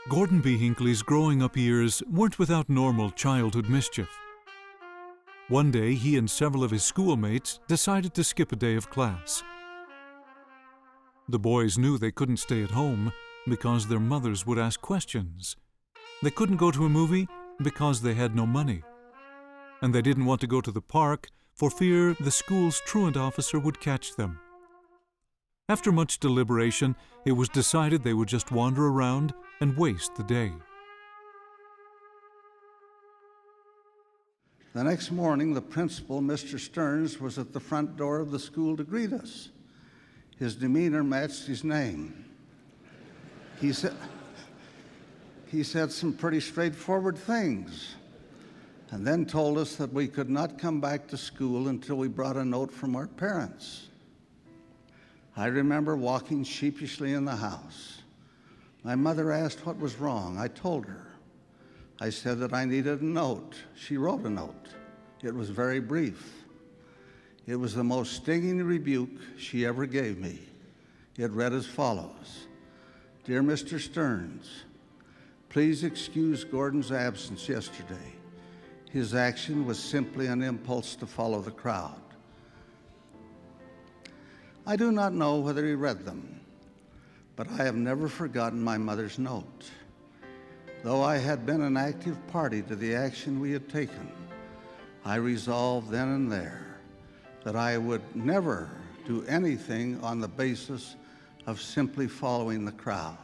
Gordon B. Hinckley's growing up years weren't without normal childhood mischief. One day, he and several of his schoolmates decided to skip a day of class. The boys knew they couldn't stay at home because their mothers would ask questions. They couldn't go to a movie because they had no money. And they didn't want to go to the park for fear the school's truant officer would catch them. After much deliberation, it was decided they would just wander around and waste the day. The next morning, the principal, Mr. Stearns, was at the front door of the school to greet us. His demeanor matched his name. He said some pretty straightforward things, and then told us that we could not come back to school until we brought a note from our parents. I remember walking sheepishly in the house. My mother asked what was wrong. I told her. I said that I needed a note. She wrote a note. It was very brief. It was the most stinging rebuke she ever gave me. It read as follows: Dear Mr. Stearns, please excuse Gordon's absence yesterday. His action was simply an impulse to follow the crowd. I do not know whether he read them, but I have never forgotten my mother's note. Though I had been an active party to the action we had taken, I resolved then and there that I would never do anything on the basis of simply following the crowd.